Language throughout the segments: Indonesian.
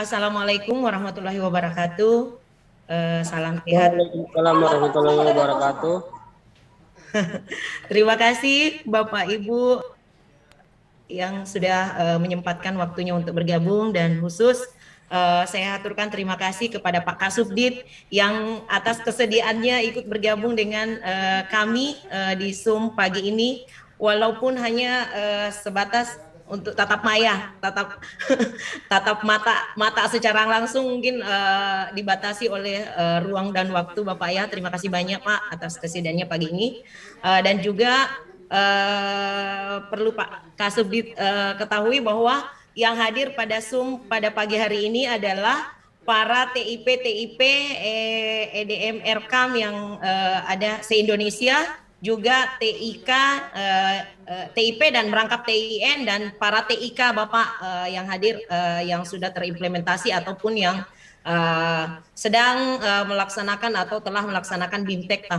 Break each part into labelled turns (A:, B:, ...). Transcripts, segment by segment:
A: Assalamualaikum warahmatullahi wabarakatuh. Salam sehat.
B: Waalaikumsalam warahmatullahi wabarakatuh.
A: Terima kasih Bapak Ibu yang sudah menyempatkan waktunya untuk bergabung, dan khusus saya aturkan terima kasih kepada Pak Kasubdit yang atas kesediaannya ikut bergabung dengan kami di Zoom pagi ini, walaupun hanya sebatas untuk tatap maya, tatap mata secara langsung, mungkin dibatasi oleh ruang dan waktu Bapak ya. Terima kasih banyak Pak atas kesediaannya pagi ini. Dan juga perlu Pak Kasubdit ketahui bahwa yang hadir pada Zoom pada pagi hari ini adalah para TIP EDM Erkam yang ada se-Indonesia, juga TIK, TIP dan merangkap TIN, dan para TIK Bapak yang hadir yang sudah terimplementasi ataupun yang sedang melaksanakan atau telah melaksanakan BIMTEK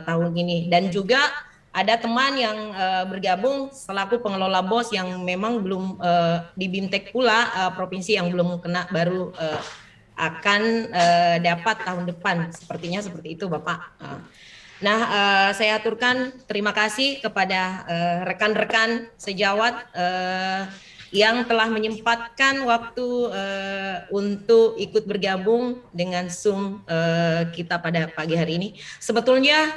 A: tahun ini, dan juga ada teman yang bergabung selaku pengelola BOS yang memang belum di BIMTEK pula, provinsi yang belum kena baru akan dapat tahun depan, sepertinya seperti itu Bapak. Nah, saya aturkan terima kasih kepada rekan-rekan sejawat yang telah menyempatkan waktu untuk ikut bergabung dengan Zoom kita pada pagi hari ini. Sebetulnya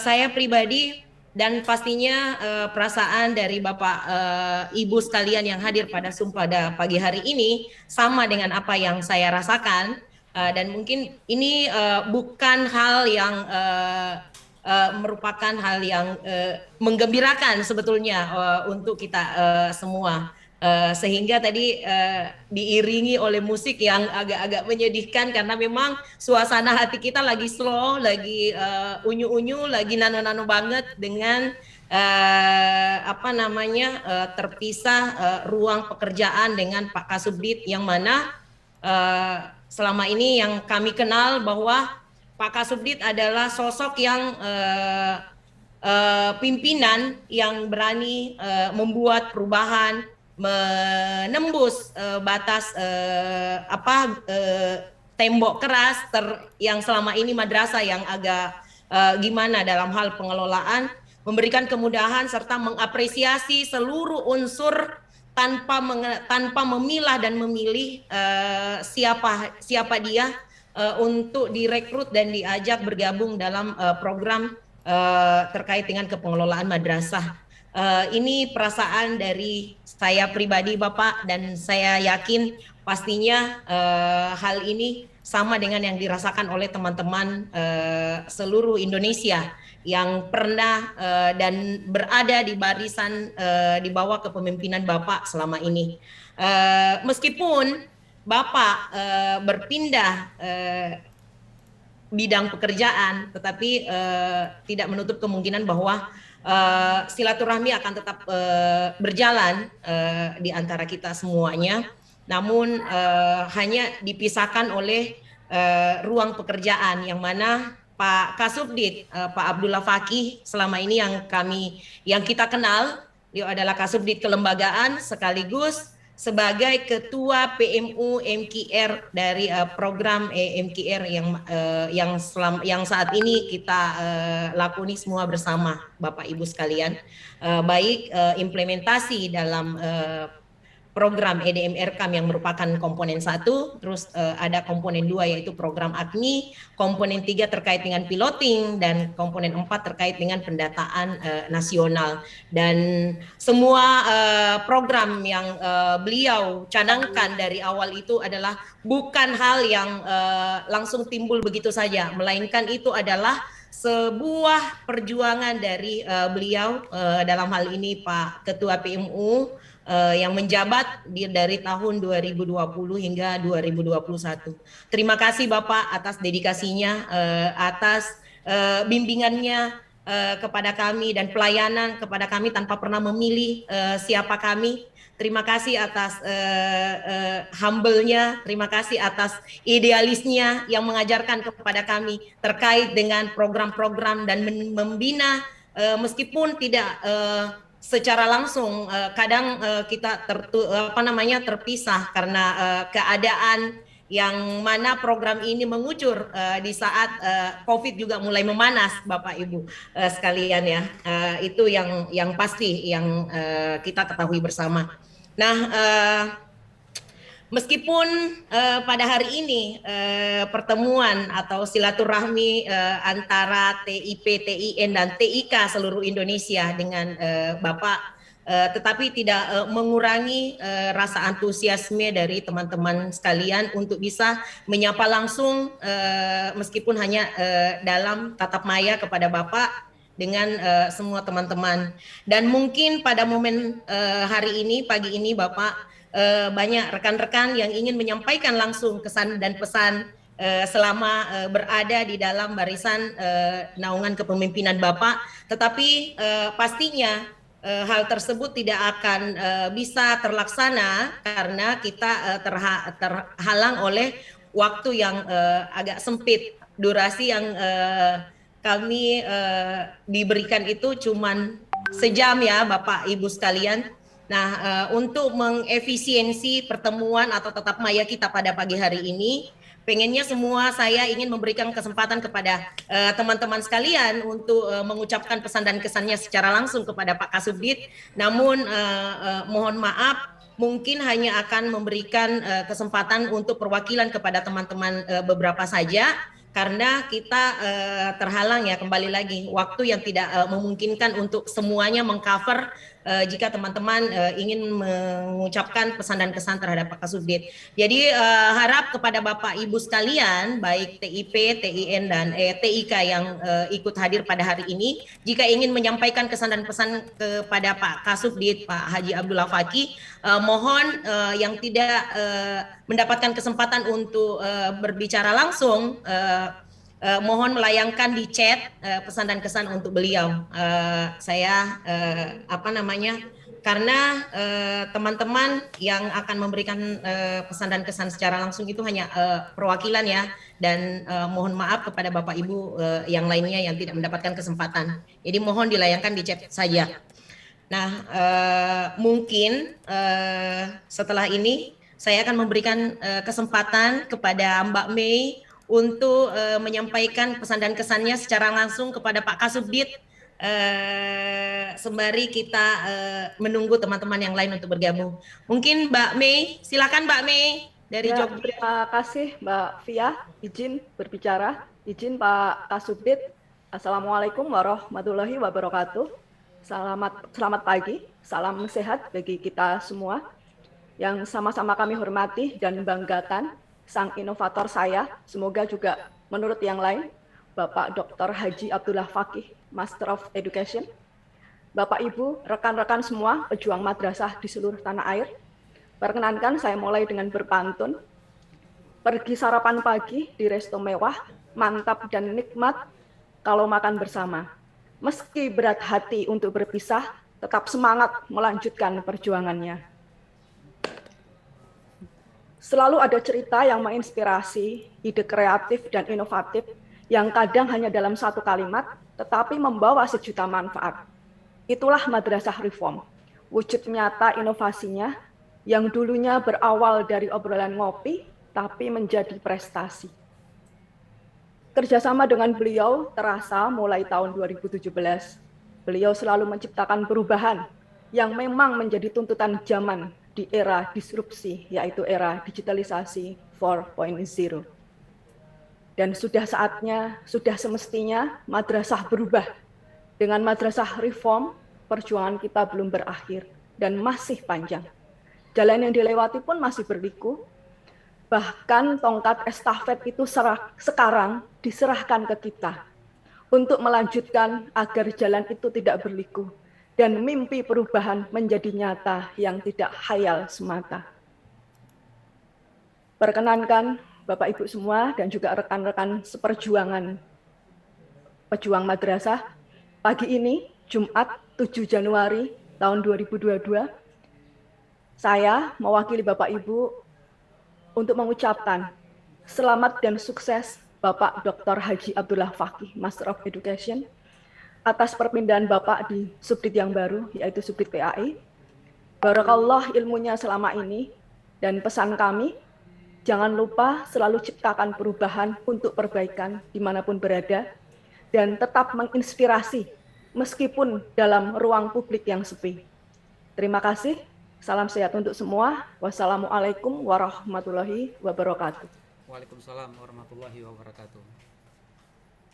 A: saya pribadi dan pastinya perasaan dari Bapak Ibu sekalian yang hadir pada Zoom pada pagi hari ini sama dengan apa yang saya rasakan. Dan mungkin ini bukan hal yang merupakan hal yang menggembirakan sebetulnya untuk kita semua. Sehingga tadi diiringi oleh musik yang agak-agak menyedihkan, karena memang suasana hati kita lagi slow, lagi unyu-unyu, lagi nano-nano banget dengan terpisah ruang pekerjaan dengan Pak Kasubdit, yang mana selama ini yang kami kenal bahwa Pak Kasubdit adalah sosok yang pimpinan yang berani membuat perubahan, menembus batas tembok keras yang selama ini madrasah yang agak gimana dalam hal pengelolaan, memberikan kemudahan serta mengapresiasi seluruh unsur tanpa memilah dan memilih siapa dia untuk direkrut dan diajak bergabung dalam program terkait dengan kepengelolaan madrasah. Ini perasaan dari saya pribadi Bapak, dan saya yakin pastinya hal ini sama dengan yang dirasakan oleh teman-teman seluruh Indonesia yang pernah dan berada di barisan di bawah kepemimpinan Bapak selama ini. Meskipun Bapak berpindah bidang pekerjaan, tetapi tidak menutup kemungkinan bahwa silaturahmi akan tetap berjalan di antara kita semuanya, namun hanya dipisahkan oleh ruang pekerjaan, yang mana Pak Kasubdit, Pak Abdullah Fakih selama ini yang kita kenal, dia adalah Kasubdit kelembagaan sekaligus sebagai Ketua PMU MKR dari program MKR yang saat ini kita lakoni semua bersama Bapak Ibu sekalian, baik implementasi dalam program EDM Erkam yang merupakan komponen 1, terus ada komponen 2 yaitu program AGNI, komponen 3 terkait dengan piloting, dan komponen 4 terkait dengan pendataan nasional. Dan semua program yang beliau canangkan dari awal itu adalah bukan hal yang langsung timbul begitu saja, melainkan itu adalah sebuah perjuangan dari beliau, dalam hal ini Pak Ketua PMU yang menjabat dari tahun 2020 hingga 2021. Terima kasih Bapak atas dedikasinya, atas bimbingannya kepada kami dan pelayanan kepada kami tanpa pernah memilih siapa kami. Terima kasih atas humble-nya, terima kasih atas idealisnya yang mengajarkan kepada kami terkait dengan program-program dan membina, meskipun tidak secara langsung. Kadang kita terpisah karena keadaan yang mana program ini mengucur di saat COVID juga mulai memanas, Bapak Ibu sekalian ya. Itu yang pasti yang kita ketahui bersama. Nah, meskipun pada hari ini pertemuan atau silaturahmi antara TIP, TIN dan TIK seluruh Indonesia dengan Bapak, tetapi tidak mengurangi rasa antusiasme dari teman-teman sekalian untuk bisa menyapa langsung meskipun hanya dalam tatap maya kepada Bapak dengan semua teman-teman. Dan mungkin pada momen hari ini, pagi ini Bapak, banyak rekan-rekan yang ingin menyampaikan langsung kesan dan pesan selama berada di dalam barisan naungan kepemimpinan Bapak, tetapi pastinya hal tersebut tidak akan bisa terlaksana karena kita terhalang oleh waktu yang agak sempit, durasi yang kami diberikan itu cuman sejam ya Bapak Ibu sekalian. Nah, untuk mengefisiensi pertemuan atau tatap maya kita pada pagi hari ini, pengennya semua saya ingin memberikan kesempatan kepada teman-teman sekalian untuk mengucapkan pesan dan kesannya secara langsung kepada Pak Kasubdit. Namun mohon maaf, mungkin hanya akan memberikan kesempatan untuk perwakilan kepada teman-teman beberapa saja, karena kita terhalang ya, kembali lagi waktu yang tidak memungkinkan untuk semuanya mengcover jika teman-teman ingin mengucapkan pesan dan kesan terhadap Pak Kasubdit. Jadi harap kepada Bapak Ibu sekalian, baik TIP, TIN dan TIK yang ikut hadir pada hari ini, jika ingin menyampaikan kesan dan pesan kepada Pak Kasubdit, Pak Haji Abdullah Fakih, mohon yang tidak mendapatkan kesempatan untuk berbicara langsung, mohon melayangkan di chat pesan dan kesan untuk beliau. Saya karena teman-teman yang akan memberikan pesan dan kesan secara langsung itu hanya perwakilan ya, dan mohon maaf kepada Bapak Ibu yang lainnya yang tidak mendapatkan kesempatan. Jadi mohon dilayangkan di chat saja. Nah, mungkin setelah ini saya akan memberikan kesempatan kepada Mbak Mei untuk menyampaikan pesan dan kesannya secara langsung kepada Pak Kasubdit, sembari kita menunggu teman-teman yang lain untuk bergabung. Mungkin Mbak Mei, silakan Mbak Mei dari
C: Ya,
A: Jogja.
C: terima kasih Mbak Fia, izin berbicara, izin Pak Kasubdit. Assalamualaikum warahmatullahi wabarakatuh. Selamat pagi, salam sehat bagi kita semua. Yang sama-sama kami hormati dan banggakan sang inovator saya, semoga juga menurut yang lain, Bapak Dr. Haji Abdullah Fakih, Master of Education. Bapak Ibu, rekan-rekan semua, pejuang madrasah di seluruh tanah air, perkenankan saya mulai dengan berpantun. Pergi sarapan pagi di resto mewah, mantap dan nikmat kalau makan bersama. Meski berat hati untuk berpisah, tetap semangat melanjutkan perjuangannya. Selalu ada cerita yang menginspirasi, ide kreatif dan inovatif yang kadang hanya dalam satu kalimat, tetapi membawa sejuta manfaat. Itulah Madrasah Reform, wujud nyata inovasinya yang dulunya berawal dari obrolan ngopi, tapi menjadi prestasi. Kerjasama dengan beliau terasa mulai tahun 2017. Beliau selalu menciptakan perubahan yang memang menjadi tuntutan zaman di era disrupsi, yaitu era digitalisasi 4.0. Dan sudah saatnya, sudah semestinya madrasah berubah. Dengan Madrasah Reform, perjuangan kita belum berakhir dan masih panjang. Jalan yang dilewati pun masih berliku. Bahkan tongkat estafet itu sekarang diserahkan ke kita untuk melanjutkan agar jalan itu tidak berliku dan mimpi perubahan menjadi nyata yang tidak khayal semata. Perkenankan Bapak Ibu semua dan juga rekan-rekan seperjuangan pejuang madrasah, pagi ini Jumat 7 Januari tahun 2022, saya mewakili Bapak Ibu untuk mengucapkan selamat dan sukses Bapak Dr. Haji Abdullah Fakih, Master of Education, atas perpindahan Bapak di subdit yang baru, yaitu subdit PAI. Barakallah ilmunya selama ini, dan pesan kami, jangan lupa selalu ciptakan perubahan untuk perbaikan dimanapun berada, dan tetap menginspirasi meskipun dalam ruang publik yang sepi. Terima kasih, salam sehat untuk semua. Wassalamualaikum warahmatullahi wabarakatuh.
D: Waalaikumsalam warahmatullahi wabarakatuh.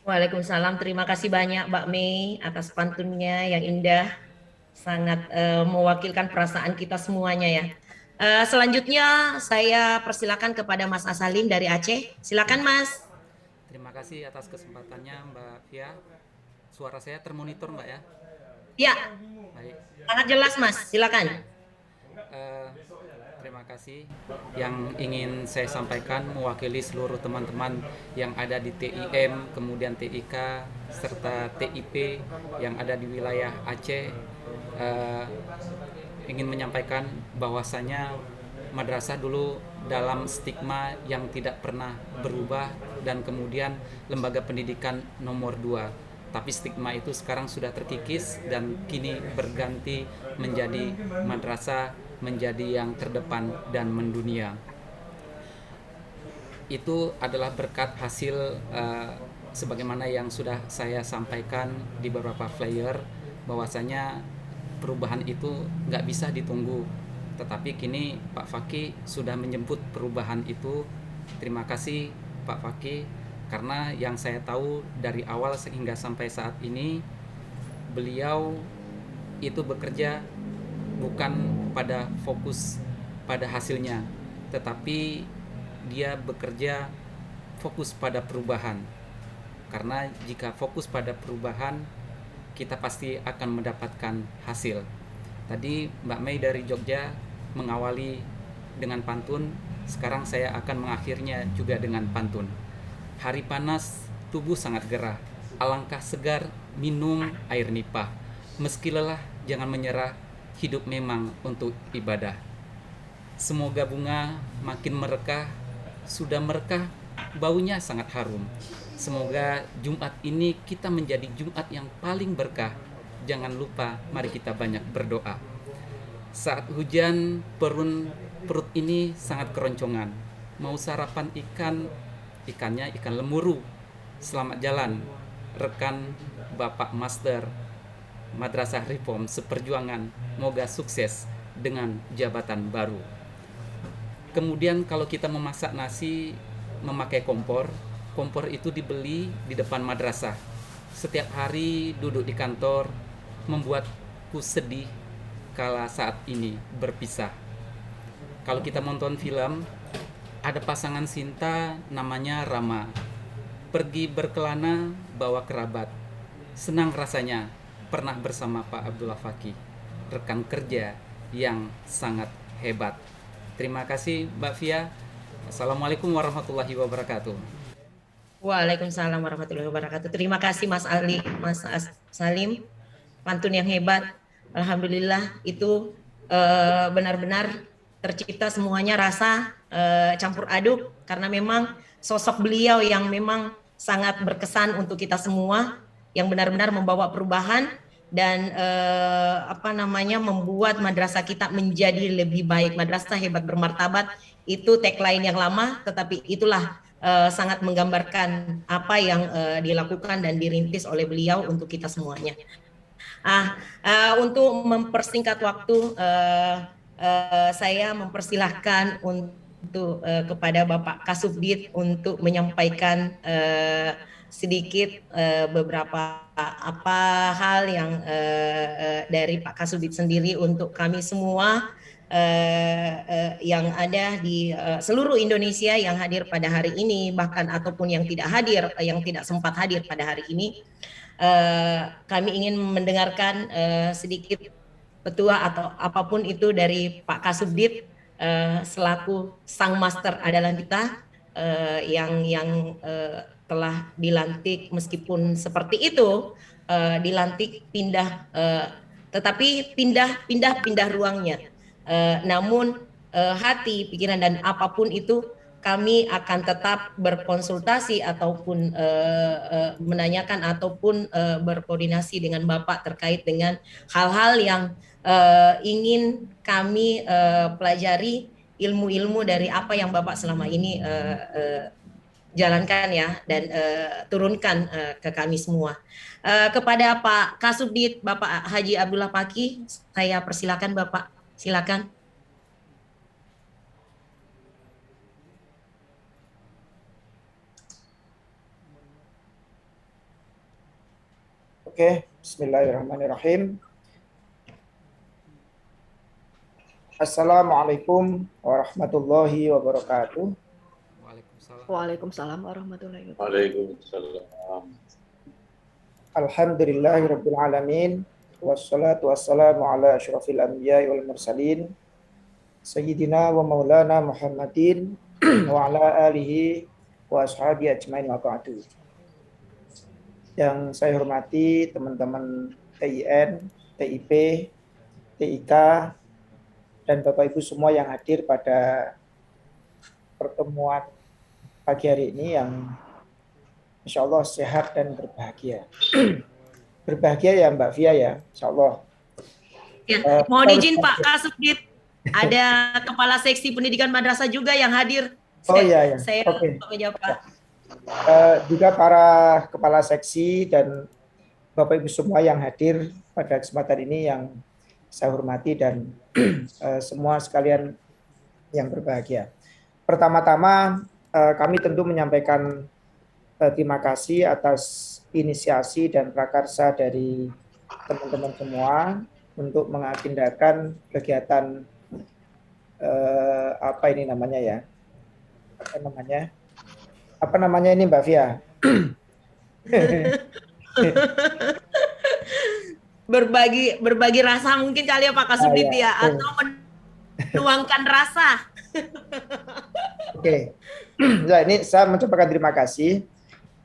A: Waalaikumsalam. Terima kasih banyak Mbak Mei atas pantunnya yang indah, sangat mewakilkan perasaan kita semuanya ya. Selanjutnya saya persilakan kepada Mas Asalim dari Aceh. Silakan Mas.
D: Terima kasih atas kesempatannya Mbak Fia. Suara saya termonitor Mbak ya?
A: Ya,
D: Baik.
A: sangat jelas Mas. Silakan.
D: Terima kasih. Yang ingin saya sampaikan mewakili seluruh teman-teman yang ada di TIM, kemudian TIK, serta TIP yang ada di wilayah Aceh, ingin menyampaikan bahwasanya madrasah dulu dalam stigma yang tidak pernah berubah, dan kemudian lembaga pendidikan nomor 2. Tapi stigma itu sekarang sudah terkikis dan kini berganti menjadi madrasah, menjadi yang terdepan dan mendunia. Itu adalah berkat hasil sebagaimana yang sudah saya sampaikan di beberapa flyer, bahwasanya perubahan itu nggak bisa ditunggu. Tetapi kini Pak Fakih sudah menjemput perubahan itu. Terima kasih Pak Fakih, karena yang saya tahu dari awal sehingga sampai saat ini, beliau itu bekerja bukan pada fokus pada hasilnya, tetapi dia bekerja fokus pada perubahan. Karena jika fokus pada perubahan, kita pasti akan mendapatkan hasil. Tadi Mbak Mei dari Jogja mengawali dengan pantun, sekarang saya akan mengakhirnya juga dengan pantun. Hari panas, tubuh sangat gerah, alangkah segar minum air nipah. Meski lelah, jangan menyerah, hidup memang untuk ibadah. Semoga bunga makin merekah, sudah merekah, baunya sangat harum. Semoga Jumat ini kita menjadi Jumat yang paling berkah. Jangan lupa, mari kita banyak berdoa. Saat hujan, perut ini sangat keroncongan. Mau sarapan ikan, ikannya ikan lemuru. Selamat jalan, rekan Bapak Master Madrasah Reform Seperjuangan, moga sukses dengan jabatan baru. Kemudian kalau kita memasak nasi memakai kompor itu dibeli di depan madrasah. Setiap hari duduk di kantor membuatku sedih kala saat ini berpisah. Kalau kita nonton film, ada pasangan cinta namanya Rama. Pergi berkelana bawa kerabat. Senang rasanya pernah bersama Pak Abdullah Fakih, rekan kerja yang sangat hebat. Terima kasih Mbak Fia. Assalamualaikum warahmatullahi wabarakatuh.
A: Waalaikumsalam warahmatullahi wabarakatuh. Terima kasih Mas Salim, pantun yang hebat. Alhamdulillah itu benar-benar tercipta semuanya rasa campur aduk, karena memang sosok beliau yang memang sangat berkesan untuk kita semua, yang benar-benar membawa perubahan dan membuat madrasah kita menjadi lebih baik. Madrasah hebat bermartabat itu tagline yang lama, tetapi itulah sangat menggambarkan apa yang dilakukan dan dirintis oleh beliau untuk kita semuanya. Untuk mempersingkat waktu, saya mempersilahkan untuk kepada Bapak Kasubdit untuk menyampaikan sedikit beberapa hal yang dari Pak Kasubdit sendiri untuk kami semua yang ada di seluruh Indonesia yang hadir pada hari ini, bahkan ataupun yang tidak hadir, yang tidak sempat hadir pada hari ini. Kami ingin mendengarkan sedikit petua atau apapun itu dari Pak Kasubdit selaku sang master adalah kita yang telah dilantik, meskipun seperti itu dilantik tetapi pindah ruangnya, namun hati, pikiran dan apapun itu kami akan tetap berkonsultasi ataupun menanyakan ataupun berkoordinasi dengan Bapak terkait dengan hal-hal yang ingin kami pelajari, ilmu-ilmu dari apa yang Bapak selama ini jalankan ya, dan turunkan ke kami semua. Kepada Pak Kasubdit Bapak Haji Abdullah Paki, saya persilakan Bapak, silakan.
E: Oke, bismillahirrahmanirrahim. Assalamualaikum warahmatullahi wabarakatuh.
D: Waalaikumsalam.
C: Waalaikumsalam warahmatullahi wabarakatuh.
B: Waalaikumsalam.
E: Alhamdulillahirabbil alamin wassalatu wassalamu ala asyrafil anbiya'i wal mursalin sayyidina wa maulana Muhammadin wa ala alihi wa ashabi ajmain wa ba'du. Yang saya hormati teman-teman TIN, TIP, TIK, dan Bapak Ibu semua yang hadir pada pertemuan pagi hari ini yang insya Allah sehat dan berbahagia. Berbahagia ya Mbak Fia ya, insya Allah.
A: Ya, mohon izin Pak Kasubdit, ada Kepala Seksi Pendidikan Madrasah juga yang hadir.
E: Oh iya, ya.
A: Saya
E: Oke.
A: Pak.
E: Juga para kepala seksi dan Bapak Ibu semua yang hadir pada kesempatan ini yang saya hormati dan semua sekalian yang berbahagia. Pertama-tama kami tentu menyampaikan terima kasih atas inisiasi dan prakarsa dari teman-teman semua untuk mengagendakan kegiatan apa namanya ini Mbak Fia?
A: berbagi rasa mungkin kali ya Pak Kasubdit
E: ya.
A: ya, atau menuangkan rasa.
E: Oke. Ya, ini saya mengucapkan terima kasih.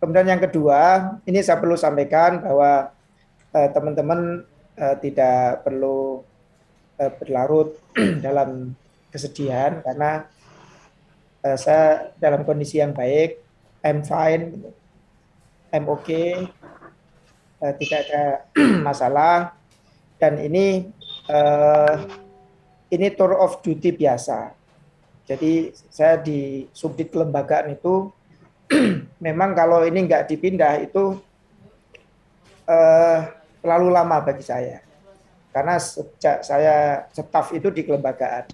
E: Kemudian yang kedua, ini saya perlu sampaikan bahwa teman-teman tidak perlu berlarut dalam kesedihan karena saya dalam kondisi yang baik, I'm fine, I'm okay, tidak ada masalah, dan ini tour of duty biasa. Jadi saya di subdit kelembagaan itu memang kalau ini nggak dipindah itu terlalu lama bagi saya. Karena sejak saya staf itu di kelembagaan,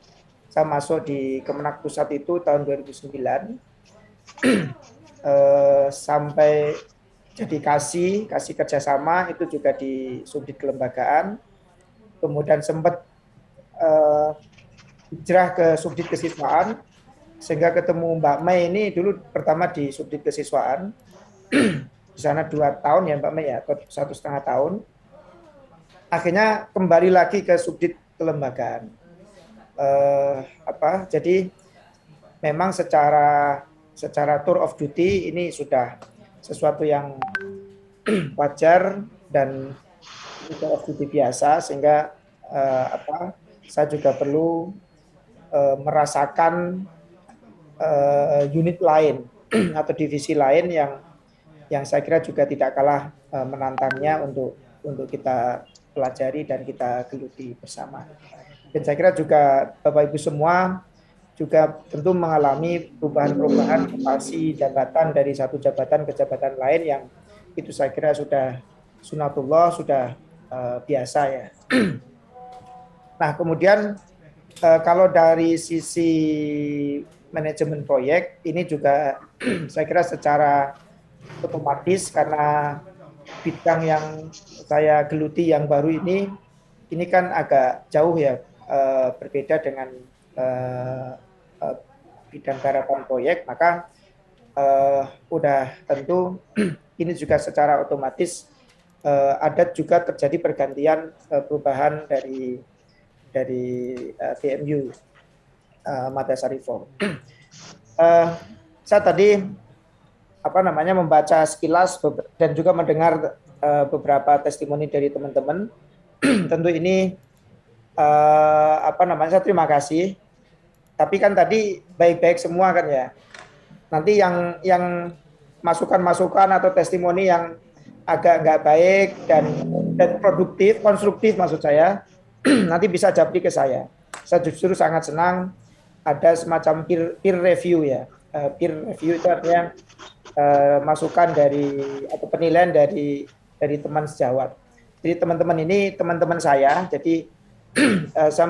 E: saya masuk di Kemenak Pusat itu tahun 2009 sampai jadi kasih kerjasama itu juga di subdit kelembagaan. Kemudian sempat hijrah ke subdit kesiswaan sehingga ketemu Mbak Mei ini dulu pertama di subdit kesiswaan di sana 2 tahun ya Mbak Mei ya, atau 1,5 tahun. Akhirnya kembali lagi ke subdit kelembagaan. Jadi memang secara tour of duty ini sudah sesuatu yang wajar dan tour of duty biasa, sehingga saya juga perlu merasakan unit lain atau divisi lain yang saya kira juga tidak kalah menantangnya untuk kita pelajari dan kita geluti bersama. Dan saya kira juga Bapak Ibu semua juga tentu mengalami perubahan rotasi jabatan dari satu jabatan ke jabatan lain yang itu saya kira sudah sunatullah, sudah biasa ya. Nah kemudian kalau dari sisi manajemen proyek ini juga saya kira secara otomatis karena bidang yang saya geluti yang baru ini kan agak jauh ya, berbeda dengan bidang garapan proyek, maka udah tentu ini juga secara otomatis ada juga terjadi pergantian perubahan dari TMU Madrasah Reform. Saya tadi membaca sekilas dan juga mendengar beberapa testimoni dari teman-teman. Tentu ini saya terima kasih. Tapi kan tadi baik-baik semua kan ya. nanti yang masukan-masukan atau testimoni yang agak nggak baik dan produktif, konstruktif maksud saya, nanti bisa japri ke saya. Saya justru sangat senang ada semacam peer review ya. Peer review itu artinya masukan dari atau penilaian dari teman sejawat. Jadi teman-teman ini teman-teman saya, jadi saya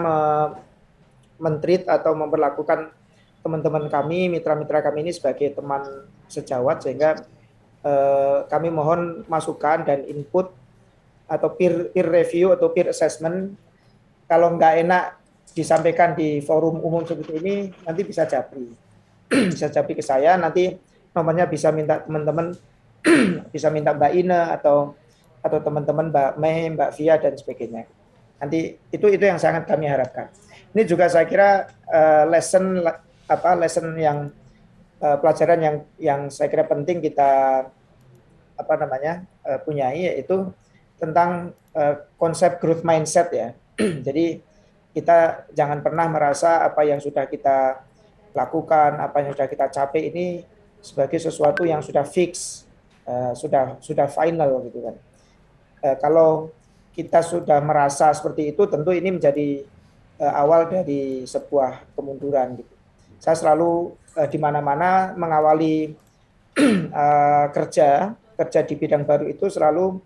E: men-treat atau memperlakukan teman-teman kami, mitra-mitra kami ini sebagai teman sejawat, sehingga kami mohon masukan dan input atau peer review atau peer assessment. Kalau nggak enak disampaikan di forum umum seperti ini, nanti bisa japri. Bisa japri ke saya, nanti nomornya bisa minta teman-teman, bisa minta Mbak Ina atau teman-teman Mbak Mei, Mbak Via dan sebagainya. Nanti itu yang sangat kami harapkan. Ini juga saya kira lesson yang pelajaran yang saya kira penting kita punyai, yaitu tentang konsep growth mindset ya. Jadi kita jangan pernah merasa apa yang sudah kita lakukan, apa yang sudah kita capai ini sebagai sesuatu yang sudah fix, sudah final gitu kan. Kalau kita sudah merasa seperti itu, tentu ini menjadi awal dari sebuah kemunduran gitu. Saya selalu di mana-mana mengawali kerja di bidang baru itu selalu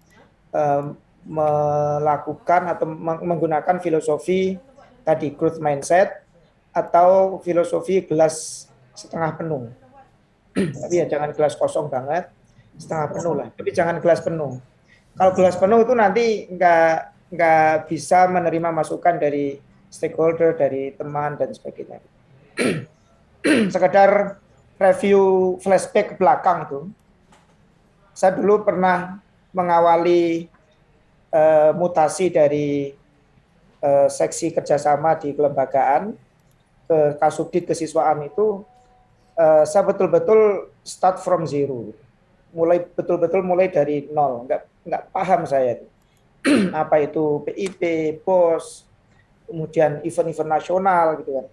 E: melakukan atau menggunakan filosofi tadi growth mindset atau filosofi gelas setengah penuh. Tapi ya jangan gelas kosong banget, setengah penuh lah. Tapi jangan gelas penuh. Kalau gelas penuh itu nanti nggak bisa menerima masukan dari stakeholder, dari teman dan sebagainya. Sekedar review flashback ke belakang itu, saya dulu pernah mengawali mutasi dari seksi kerjasama di kelembagaan ke Kasubdit kesiswaan itu, saya betul-betul start from zero, betul-betul mulai dari nol, nggak paham saya apa itu PIP, POS, kemudian event-event nasional gitu kan.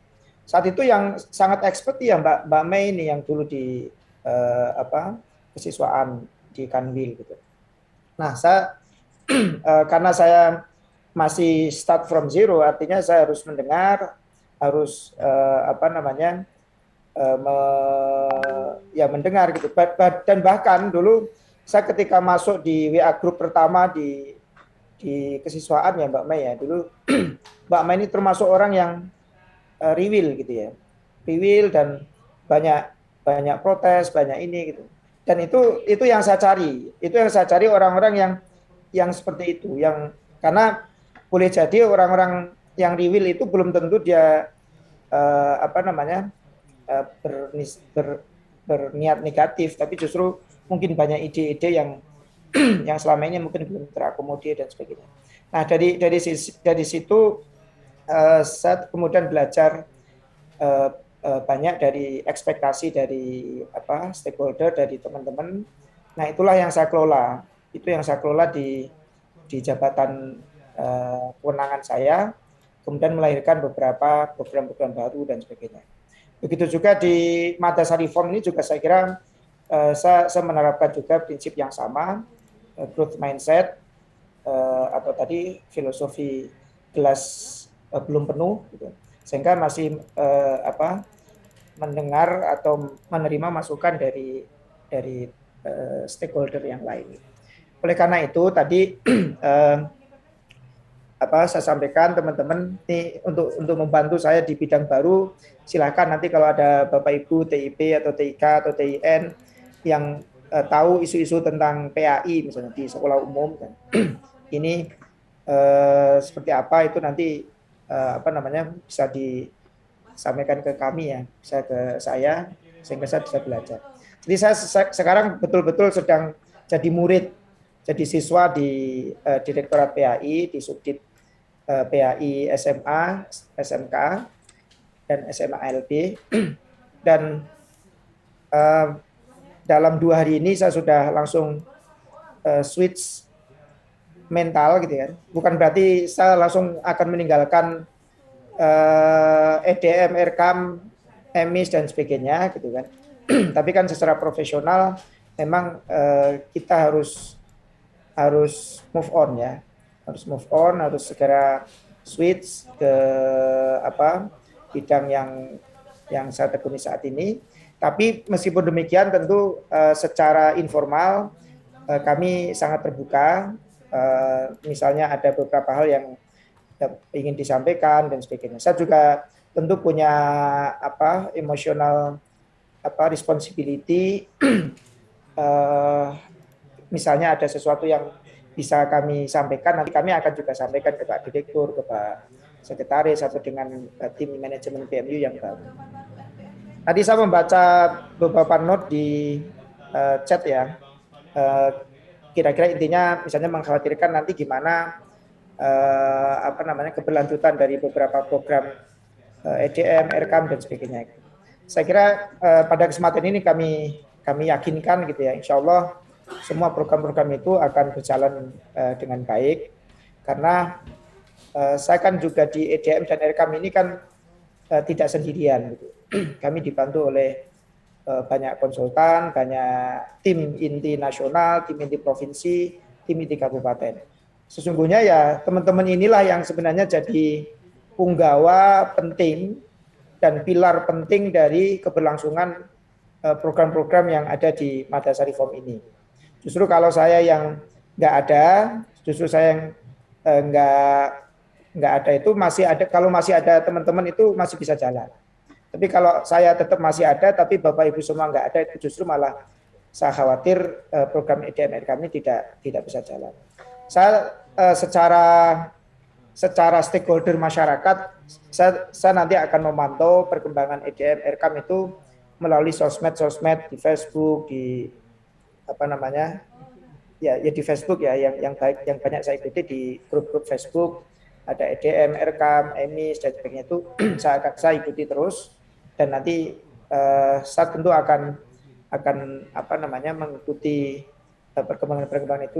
E: Saat itu yang sangat expert ya Mbak Mei ini yang dulu di kesiswaan di Kanwil gitu. Nah, saya karena saya masih start from zero, artinya saya harus mendengar, harus mendengar gitu. Dan bahkan dulu saya ketika masuk di WA group pertama di kesiswaan ya Mbak Mei ya, dulu Mbak Mei ini termasuk orang yang riwil gitu ya, riwil dan banyak protes, banyak ini gitu. Dan itu yang saya cari, orang-orang yang seperti itu, yang karena boleh jadi orang-orang yang riwil itu belum tentu dia berniat negatif, tapi justru mungkin banyak ide-ide yang selama ini mungkin belum terakomodir dan sebagainya. Nah dari situ saya kemudian belajar banyak dari ekspektasi dari stakeholder, dari teman-teman. Nah itulah yang saya kelola, di jabatan kewenangan saya, kemudian melahirkan beberapa program-program baru dan sebagainya. Begitu juga di Madasari Form ini juga saya kira saya menerapkan juga prinsip yang sama, growth mindset atau tadi filosofi gelas belum penuh, gitu. Sehingga masih mendengar atau menerima masukan dari stakeholder yang lain. Oleh karena itu tadi saya sampaikan teman-teman ini untuk membantu saya di bidang baru, silakan nanti kalau ada Bapak Ibu TIP atau TIK atau TIN yang tahu isu-isu tentang PAI misalnya di sekolah umum kan. Ini seperti apa itu nanti bisa disampaikan ke kami ya, bisa ke saya sehingga saya bisa belajar. Jadi saya sekarang betul-betul sedang jadi murid, jadi siswa di Direktorat PAI, di Subdit PAI SMA, SMK, dan SMA LB. Dan dalam 2 hari ini saya sudah langsung switch mental gitu kan. Bukan berarti saya langsung akan meninggalkan EDM, RKAM, EMIS dan sebagainya gitu kan. Tapi kan secara profesional memang kita harus move on ya, harus move on, harus segera switch ke bidang yang saya tekuni saat ini. Tapi meskipun demikian tentu secara informal kami sangat terbuka. Misalnya ada beberapa hal yang ingin disampaikan dan sebagainya. Saya juga tentu punya emotional responsibility. Misalnya ada sesuatu yang bisa kami sampaikan, nanti kami akan juga sampaikan ke Pak Direktur, ke Pak Sekretaris, atau dengan tim manajemen PMU yang baru. Tadi saya membaca beberapa note di chat ya. Kira-kira intinya misalnya mengkhawatirkan nanti gimana keberlanjutan dari beberapa program EDM, RKAM dan sebagainya. Saya kira pada kesempatan ini kami yakinkan gitu ya, insya Allah semua program-program itu akan berjalan dengan baik, karena saya kan juga di EDM dan RKAM ini kan tidak sendirian gitu. Kami dibantu oleh banyak konsultan, banyak tim inti nasional, tim inti provinsi, tim inti kabupaten. Sesungguhnya ya teman-teman inilah yang sebenarnya jadi punggawa penting dan pilar penting dari keberlangsungan program-program yang ada di Madrasah Reform ini. Justru kalau saya yang nggak ada, justru saya yang nggak ada itu masih ada. Kalau masih ada teman-teman itu masih bisa jalan. Tapi kalau saya tetap masih ada, tapi Bapak Ibu semua nggak ada, itu justru malah saya khawatir program EDM kami tidak bisa jalan. Saya secara stakeholder masyarakat, saya nanti akan memantau perkembangan EDM RKAM itu melalui sosmed di Facebook, di di Facebook ya, yang banyak saya ikuti di grup-grup Facebook, ada EDM, RKAM, EMIS dan sebagainya itu saya ikuti terus, dan nanti saya tentu akan mengikuti perkembangan itu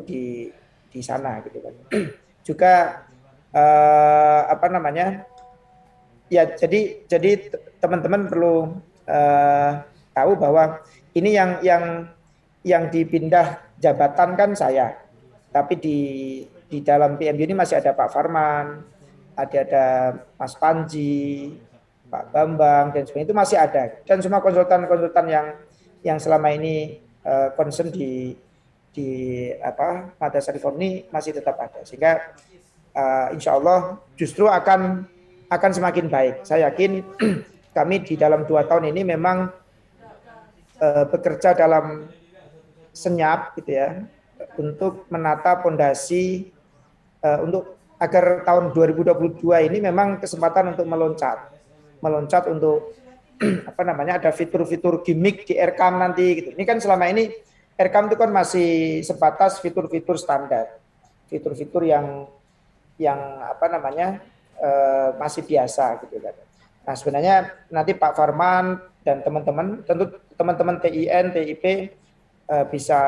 E: di sana gitu kan. Juga ya jadi teman-teman perlu tahu bahwa ini yang dipindah jabatan kan saya, tapi di dalam PMU ini masih ada Pak Farman, ada Mas Panji, Pak Bambang dan sebagainya, itu masih ada, dan semua konsultan yang selama ini concern di Madrasah Reform ini masih tetap ada, sehingga insya Allah justru akan semakin baik. Saya yakin kami di dalam 2 tahun ini memang bekerja dalam senyap gitu ya, untuk menata fondasi untuk agar tahun 2022 ini memang kesempatan untuk meloncat untuk ada fitur-fitur gimmick di RKAM nanti gitu. Ini kan selama ini RKAM itu kan masih sebatas fitur-fitur standar, fitur-fitur yang masih biasa gitu kan. Nah, sebenarnya nanti Pak Farman dan teman-teman, tentu teman-teman TIN, TIP bisa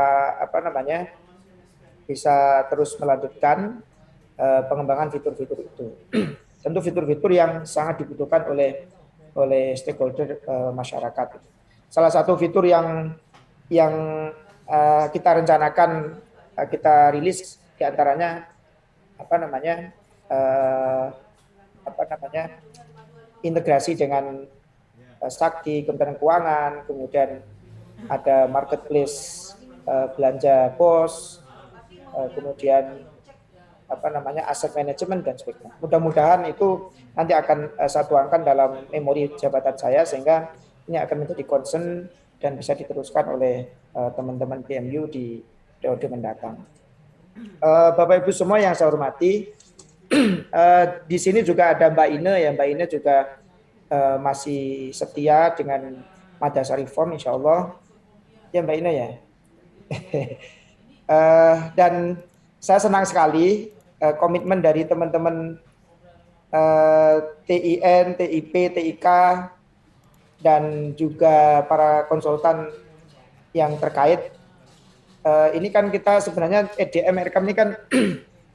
E: terus melanjutkan pengembangan fitur-fitur itu. Tentu fitur-fitur yang sangat dibutuhkan oleh stakeholder masyarakat. Salah satu fitur yang kita rencanakan kita rilis diantaranya integrasi dengan Sakti, Kementerian Keuangan, kemudian ada marketplace belanja pos, kemudian aset manajemen dan sebagainya. Mudah-mudahan itu nanti akan saya tuangkan dalam memori jabatan saya, sehingga ini akan menjadi concern dan bisa diteruskan oleh teman-teman PMU di periode mendatang. Bapak Ibu semua yang saya hormati, di sini juga ada Mbak Ine ya. Mbak Ine juga masih setia dengan Madrasah Reform, insya Allah. Ya Mbak Ine ya. Dan saya senang sekali komitmen dari teman-teman TIN, TIP, TIK, dan juga para konsultan yang terkait. Ini kan kita sebenarnya EDM RKAM ini kan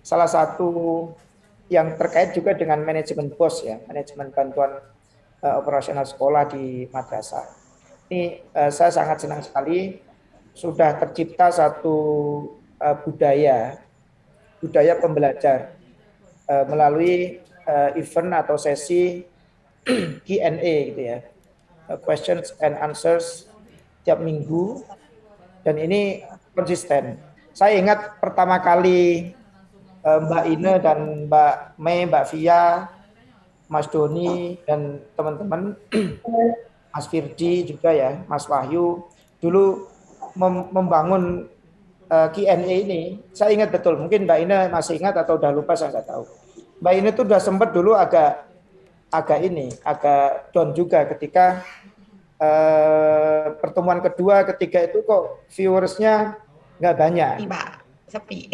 E: salah satu yang terkait juga dengan manajemen BOS ya, manajemen bantuan operasional sekolah di madrasah. Ini saya sangat senang sekali sudah tercipta satu budaya pembelajar melalui event atau sesi Q&A gitu ya, questions and answers tiap minggu, dan ini konsisten. Saya ingat pertama kali Mbak Ine dan Mbak Mei, Mbak Via, Mas Doni dan teman-teman, Mas Firdi juga ya, Mas Wahyu, dulu membangun Q&A ini, saya ingat betul. Mungkin Mbak Ine masih ingat atau udah lupa, saya nggak tahu. Mbak Ine tuh udah sempat dulu agak down juga ketika pertemuan kedua, ketiga itu kok viewersnya nggak banyak.
A: Sepi.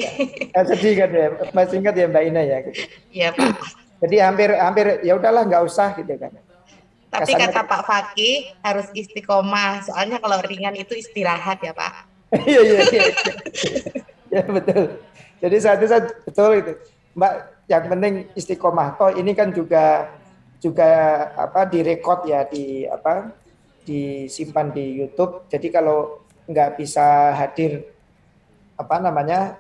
E: Sedih kan ya, masih ingat ya Mbak Ine ya.
A: Iya Pak.
E: Jadi hampir ya udahlah nggak usah gitu kan.
F: Tapi
E: Kesannya
F: kata Pak Fakih harus istiqomah, soalnya kalau ringan itu istirahat ya Pak.
E: iya. Ya betul. Jadi saat itu saya betul itu, Mbak. Yang penting istiqomah. Toh ini kan juga direkod ya, disimpan di YouTube. Jadi kalau nggak bisa hadir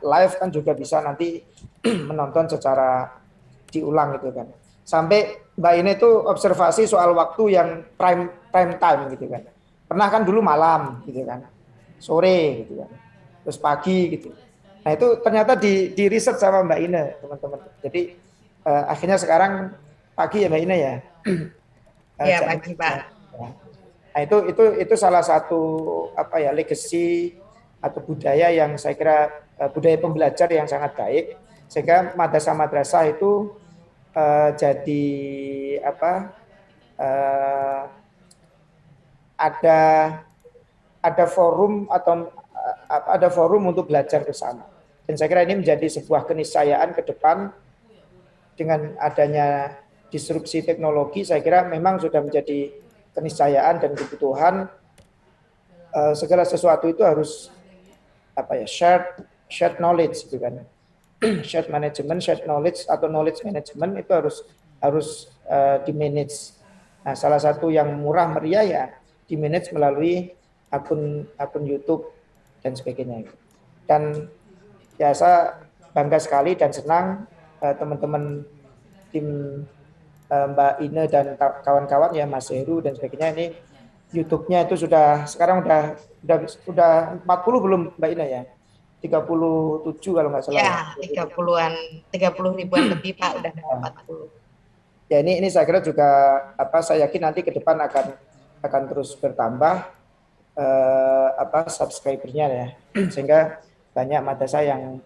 E: live kan juga bisa nanti menonton secara diulang gitu kan. Sampai Mbak ini tuh observasi soal waktu yang prime time gitu kan. Pernah kan dulu malam gitu kan, sore gitu kan, terus pagi gitu. Nah itu ternyata di riset sama Mbak Ine teman-teman. Jadi akhirnya sekarang pagi ya Mbak Ine ya.
F: Iya pagi Pak.
E: Nah itu salah satu legacy atau budaya yang saya kira budaya pembelajar yang sangat baik, sehingga madrasah-madrasah itu jadi ada forum atau ada forum untuk belajar bersama. Dan saya kira ini menjadi sebuah keniscayaan ke depan dengan adanya disrupsi teknologi. Saya kira memang sudah menjadi keniscayaan dan kebutuhan segala sesuatu itu harus shared knowledge gitu kan. Shared management, shared knowledge atau knowledge management itu harus di manage. Nah, salah satu yang murah meriah ya di manage melalui akun YouTube dan sebagainya. Dan ya saya bangga sekali dan senang teman-teman tim Mbak Ine dan kawan-kawan ya, Mas Heru dan sebagainya, ini YouTube-nya itu sekarang udah 40 belum Mbak Ine ya? 37 kalau nggak salah.
F: Ya, 30 ribuan lebih Pak, udah 40.
E: Ya ini saya kira juga saya yakin nanti ke depan akan terus bertambah subscribernya ya, sehingga banyak madrasah yang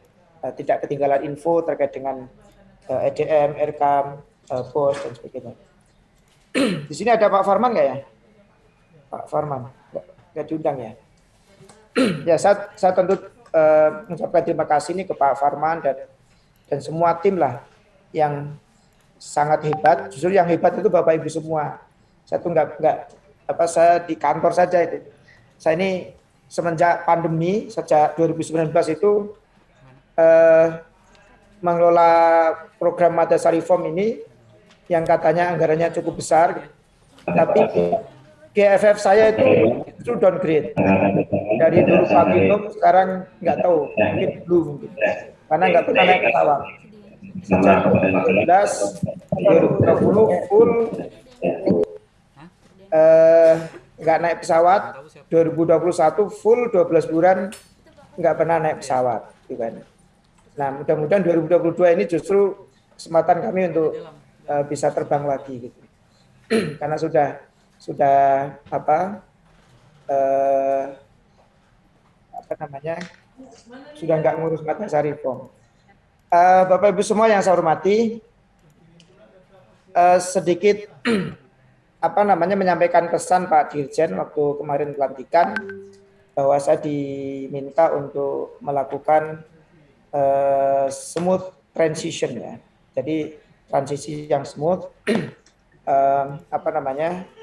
E: tidak ketinggalan info terkait dengan EDM, RKAM, POS dan sebagainya. Di sini ada Pak Farman nggak ya? Pak Farman nggak diundang ya? Ya saya tentu mengucapkan terima kasih nih ke Pak Farman dan semua tim lah yang sangat hebat. Justru yang hebat itu Bapak Ibu semua. Saya tuh saya di kantor saja itu. Saya ini semenjak pandemi, sejak 2019 itu mengelola program Madrasah Reform ini yang katanya anggarannya cukup besar, tapi GFF saya itu justru downgrade. Dari dulu Pak Minum, sekarang nggak tahu, mungkin belum, karena nggak pernah naik pesawat. Sejak 2020 full nggak naik pesawat, 2021 full 12 bulan nggak pernah naik pesawat, gitu kan. Nah mudah-mudahan 2022 ini justru kesempatan kami untuk bisa terbang lagi, gitu. Karena sudah sudah nggak ngurus Madrasah Reform. Bapak Ibu semua yang saya hormati, sedikit menyampaikan pesan Pak Dirjen waktu kemarin pelantikan, bahwa saya diminta untuk melakukan smooth transition ya. Jadi transisi yang smooth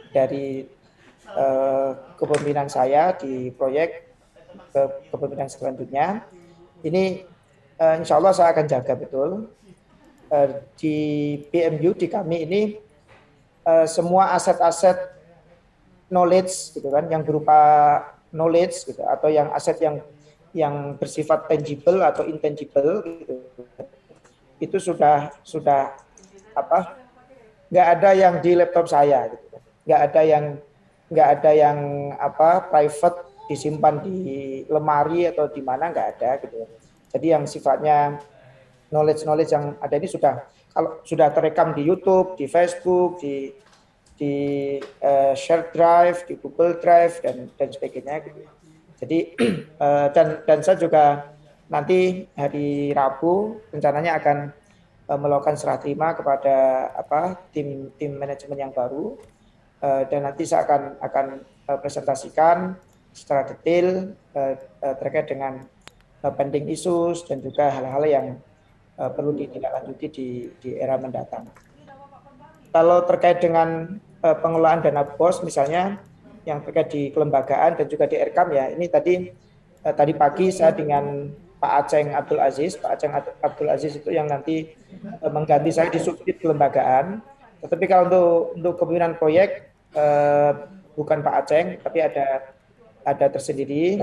E: dari kepemimpinan saya di proyek ke kepemimpinan selanjutnya. Ini insya Allah saya akan jaga betul. Di PMU di kami ini semua aset-aset knowledge gitu kan, yang berupa knowledge gitu, atau yang aset yang bersifat tangible atau intangible gitu, itu sudah apa, nggak ada yang di laptop saya gitu, nggak ada yang apa private disimpan di lemari atau di mana, nggak ada gitu. Jadi yang sifatnya knowledge yang ada ini kalau sudah terekam di YouTube, di Facebook, di share drive, di Google Drive dan sebagainya gitu. Jadi dan saya juga nanti hari Rabu rencananya akan melakukan serah terima kepada tim manajemen yang baru, dan nanti saya akan presentasikan secara detail terkait dengan pending issues dan juga hal-hal yang perlu ditindaklanjuti di era mendatang. Kalau terkait dengan pengelolaan dana BOS misalnya yang terkait di kelembagaan dan juga di Erkam, ya ini tadi pagi saya dengan Pak Aceng Abdul Aziz. Pak Aceng Abdul Aziz itu yang nanti mengganti saya di subdit kelembagaan. Tetapi kalau untuk kepemimpinan proyek bukan Pak Aceng, tapi ada tersendiri.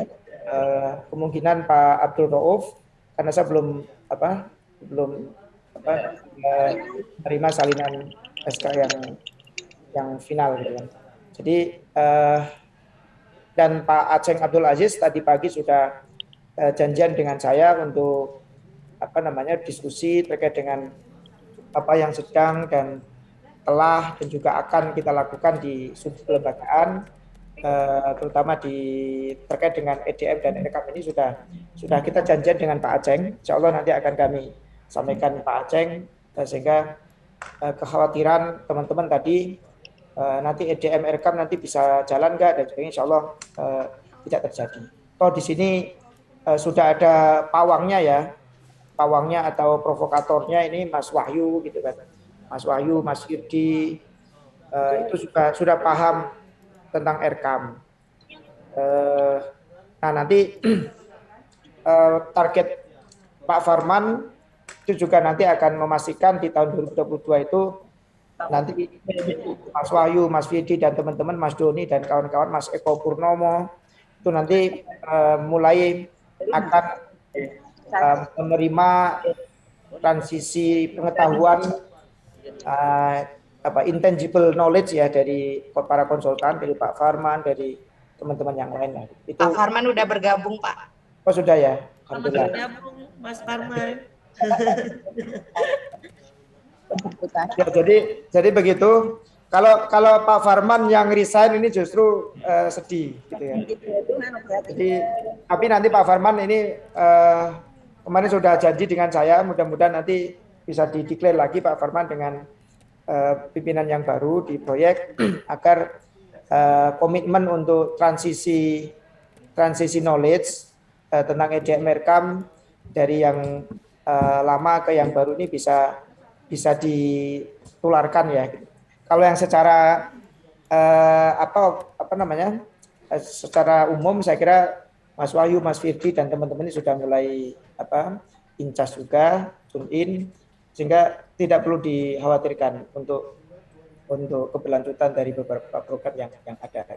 E: Kemungkinan Pak Abdul Rauf, karena saya belum menerima salinan SK yang final gitu kan. Jadi dan Pak Aceng Abdul Aziz tadi pagi sudah janjian dengan saya untuk diskusi terkait dengan apa yang sedang dan telah dan juga akan kita lakukan di subdit kelembagaan, terutama terkait dengan EDM dan Erkam ini sudah kita janjian dengan Pak Aceng. Insya Allah nanti akan kami sampaikan Pak Aceng, sehingga kekhawatiran teman-teman tadi nanti EDM Erkam nanti bisa jalan nggak dan sebagainya, Insya Allah tidak terjadi. Toh di sini sudah ada pawangnya atau provokatornya ini Mas Wahyu gitu kan, Mas Wahyu, Mas Yudi, itu sudah paham tentang Erkam. Nah nanti target Pak Farman itu juga nanti akan memastikan di tahun 2022 itu nanti Mas Wahyu, Mas Vidi dan teman-teman, Mas Doni dan kawan-kawan, Mas Eko Purnomo itu nanti mulai akan menerima transisi pengetahuan intangible knowledge ya dari para konsultan, dari Pak Farman, dari teman-teman yang lain. Itu
F: Pak Farman udah bergabung, Pak.
E: Oh sudah ya.
A: Selamat bergabung, Mas Farman.
E: Ya, jadi begitu. Kalau Pak Farman yang resign ini justru sedih gitu ya. Jadi tapi nanti Pak Farman ini kemarin sudah janji dengan saya, mudah-mudahan nanti bisa dideklar lagi Pak Farman dengan pimpinan yang baru di proyek agar komitmen untuk transisi knowledge tentang EDM Erkam dari yang lama ke yang baru ini bisa ditularkan ya. Kalau yang secara secara umum saya kira Mas Wahyu, Mas Firdi dan teman-teman ini sudah mulai incas juga, tune in, sehingga tidak perlu dikhawatirkan untuk keberlanjutan dari beberapa program yang ada.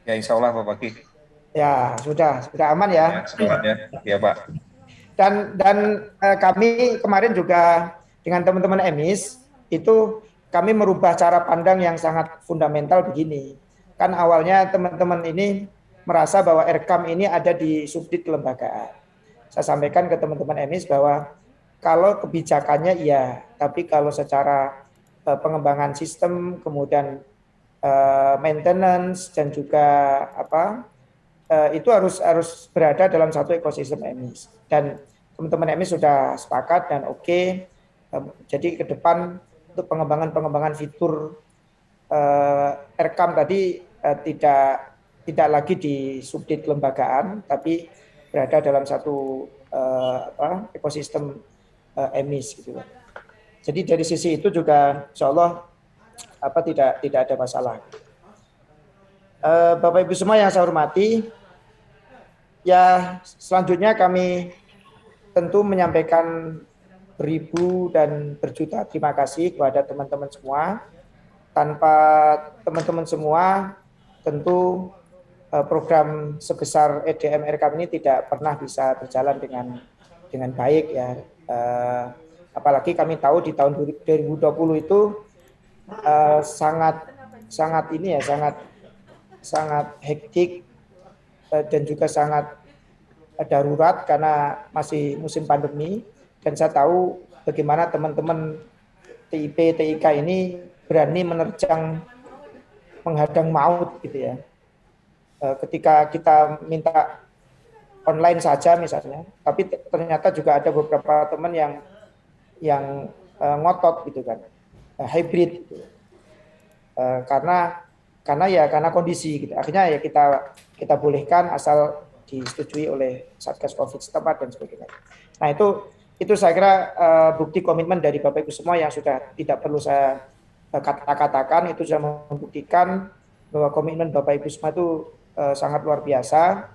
G: Ya insya Allah Pak Baki.
E: Ya sudah aman ya.
G: Semuanya, ya Pak.
E: Dan kami kemarin juga dengan teman-teman EMIS itu kami merubah cara pandang yang sangat fundamental begini. Kan awalnya teman-teman ini merasa bahwa Erkam ini ada di subdit kelembagaan. Saya sampaikan ke teman-teman EMIS bahwa kalau kebijakannya iya, tapi kalau secara pengembangan sistem, kemudian maintenance dan juga itu harus berada dalam satu ekosistem EMIS. Dan teman-teman EMIS sudah sepakat dan oke. Jadi ke depan untuk pengembangan fitur Erkam tadi tidak lagi di subdit kelembagaan, tapi berada dalam satu ekosistem EMIS gitu. Jadi dari sisi itu juga insya Allah tidak ada masalah. Bapak Ibu semua yang saya hormati, ya selanjutnya kami tentu menyampaikan beribu dan berjuta terima kasih kepada teman-teman semua. Tanpa teman-teman semua tentu program sebesar EDM Erekam ini tidak pernah bisa berjalan dengan baik ya. Apalagi kami tahu di tahun 2020 itu sangat hektik dan juga sangat darurat karena masih musim pandemi, dan saya tahu bagaimana teman-teman TIP TIK ini berani menerjang menghadang maut gitu ya. Ketika kita minta online saja misalnya, tapi ternyata juga ada beberapa teman yang ngotot gitu kan, hybrid gitu. Karena kondisi gitu. Akhirnya ya kita bolehkan asal disetujui oleh Satgas Covid setempat dan sebagainya. Nah itu saya kira bukti komitmen dari Bapak Ibu semua yang sudah tidak perlu saya katakan, itu sudah membuktikan bahwa komitmen Bapak Ibu semua itu sangat luar biasa.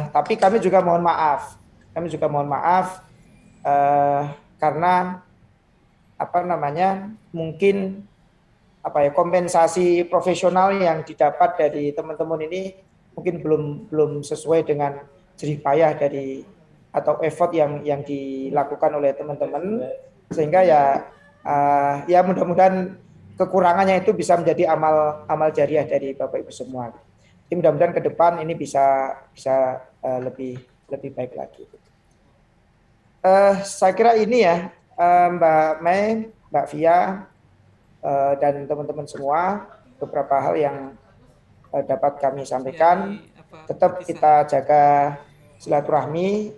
E: Tapi kami juga mohon maaf karena mungkin kompensasi profesional yang didapat dari teman-teman ini mungkin belum sesuai dengan jerih payah dari atau effort yang dilakukan oleh teman-teman, sehingga ya mudah-mudahan kekurangannya itu bisa menjadi amal jariah dari Bapak Ibu semua. Jadi mudah-mudahan ke depan ini bisa lebih baik lagi. Saya kira ini ya, Mbak Mei, Mbak Via, dan teman-teman semua, beberapa hal yang dapat kami sampaikan. Tetap kita jaga silaturahmi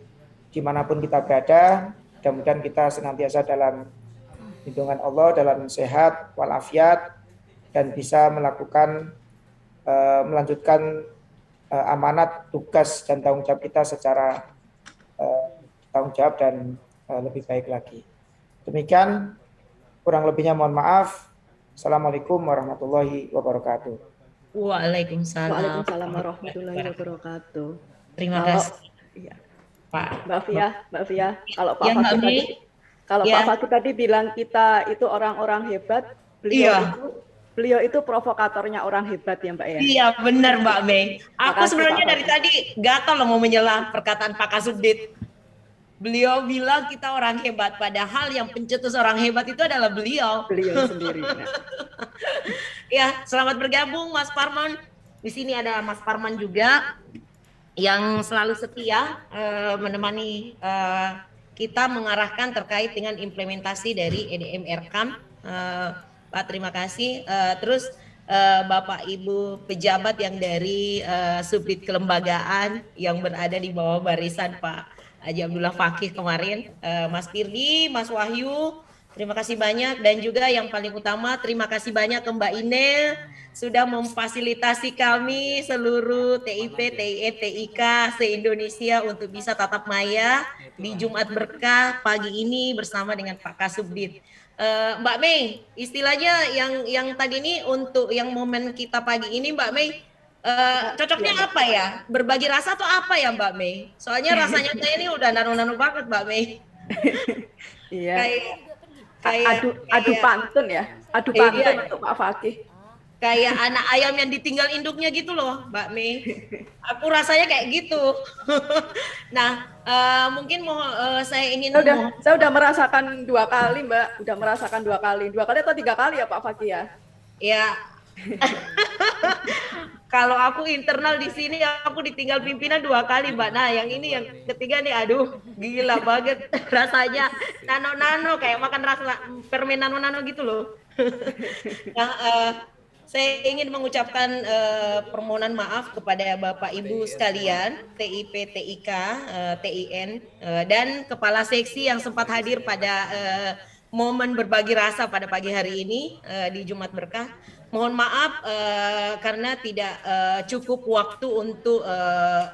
E: dimanapun kita berada. Mudah-mudahan kita senantiasa dalam lindungan Allah, dalam sehat walafiat, dan bisa melanjutkan amanat, tugas, dan tanggung jawab kita secara tanggung jawab dan lebih baik lagi. Demikian, kurang lebihnya mohon maaf. Assalamualaikum warahmatullahi wabarakatuh.
A: Waalaikumsalam
C: warahmatullahi wabarakatuh.
A: Terima kasih,
C: Iya.
A: Pak.
C: Mbak Via, kalau Pak
A: Ya,
C: Fakih
A: Mbak
C: tadi,
A: Ya.
C: Pak Fakih tadi bilang kita itu orang-orang hebat, beliau itu provokatornya orang hebat ya Mbak ya.
A: Iya benar Mbak Mei. Aku
C: Makasih,
A: sebenarnya
C: Pak
A: dari
C: Fakih.
A: tadi gatal loh mau menyela perkataan Pak Kasubdit. Beliau bilang kita orang hebat, padahal yang pencetus orang hebat itu adalah beliau.
C: Beliau sendiri. Nah.
A: Ya, selamat bergabung Mas Parman. Di sini ada Mas Parman juga yang selalu setia menemani kita mengarahkan terkait dengan implementasi dari EDM Erekam. Pak, terima kasih. Terus Bapak Ibu pejabat yang dari subdit kelembagaan yang berada di bawah barisan Pak Haji Abdullah Fakih kemarin, Mas Firdi, Mas Wahyu, terima kasih banyak, dan juga yang paling utama terima kasih banyak ke Mbak Inel sudah memfasilitasi kami seluruh TIP, TIN, TIK se-Indonesia untuk bisa tatap maya di Jumat Berkah pagi ini bersama dengan Pak Kasubdit. Mbak Mei, istilahnya yang tadi ini untuk yang momen kita pagi ini Mbak Mei, cocoknya apa ya? Berbagi rasa atau apa ya Mbak Mei? Soalnya rasanya saya ini udah nano-nano banget Mbak Mei.
C: Iya. Adu pantun ya. Adu pantun
A: iya.
C: untuk Pak Fakih.
A: Kayak anak ayam yang ditinggal induknya gitu loh Mbak Mei. Aku rasanya kayak gitu. Nah, mungkin saya ingin
C: Saya udah merasakan 2 kali Mbak. Udah merasakan 2 kali. 2 kali atau 3 kali ya Pak Fakih ya?
A: Ya. Kalau aku internal di sini aku ditinggal pimpinan 2 kali Mbak. Nah yang ini yang ketiga nih, aduh gila banget rasanya, nano-nano kayak makan rasa permen nano-nano gitu loh. Nah, saya ingin mengucapkan permohonan maaf kepada Bapak Ibu sekalian, TIP, TIK, TIN, dan Kepala Seksi yang sempat hadir pada momen berbagi rasa pada pagi hari ini di Jumat Berkah. Mohon maaf karena tidak cukup waktu untuk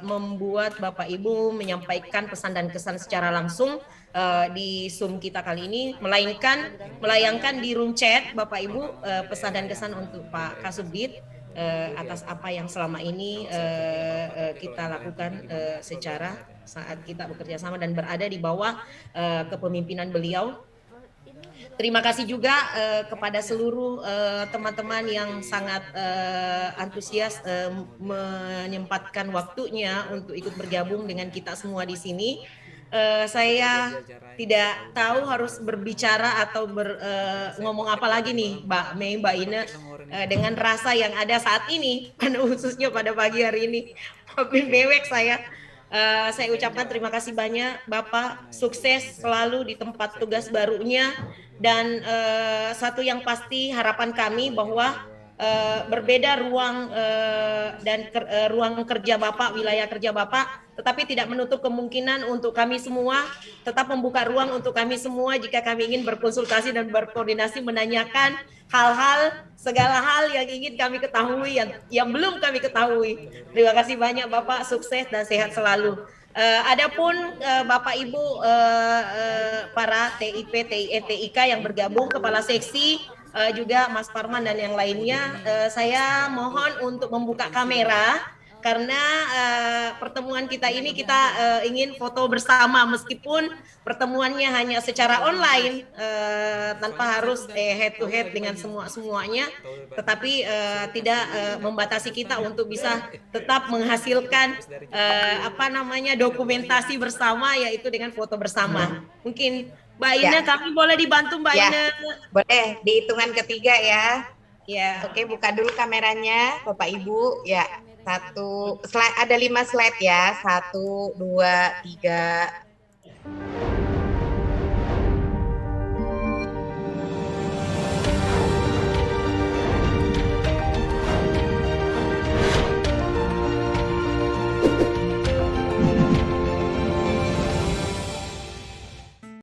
A: membuat Bapak Ibu menyampaikan pesan dan kesan secara langsung di Zoom kita kali ini, melainkan melayangkan di room chat Bapak Ibu pesan dan kesan untuk Pak Kasubdit atas apa yang selama ini kita lakukan secara saat kita bekerja sama dan berada di bawah kepemimpinan beliau. Terima kasih juga kepada seluruh teman-teman yang sangat antusias menyempatkan waktunya untuk ikut bergabung dengan kita semua di sini. Saya tidak tahu harus berbicara atau ngomong apa lagi nih, Mbak Mei, Mbak Ina, dengan rasa yang ada saat ini, khususnya pada pagi hari ini. Maafin mewek saya. Saya ucapkan terima kasih banyak Bapak, sukses selalu di tempat tugas barunya, dan satu yang pasti harapan kami bahwa berbeda ruang dan ruang kerja Bapak, wilayah kerja Bapak, tetapi tidak menutup kemungkinan untuk kami semua tetap membuka ruang untuk kami semua jika kami ingin berkonsultasi dan berkoordinasi, menanyakan hal-hal, segala hal yang ingin kami ketahui, yang belum kami ketahui. Terima kasih banyak Bapak, sukses dan sehat selalu. Adapun Bapak Ibu para TIP, TIE, TIK yang bergabung, kepala seksi, juga Mas Parman dan yang lainnya, saya mohon untuk membuka kamera karena pertemuan kita ini kita ingin foto bersama, meskipun pertemuannya hanya secara online, tanpa harus head to head dengan semuanya, tetapi tidak membatasi kita untuk bisa tetap menghasilkan dokumentasi bersama, yaitu dengan foto bersama. Mungkin Mbak Ina, kami boleh dibantu Mbak Ina?
F: Boleh, di hitungan ketiga ya.
A: Ya.
F: Oke, buka dulu kameranya Bapak Ibu. Ya, ada 5 slide ya. 1, 2, 3,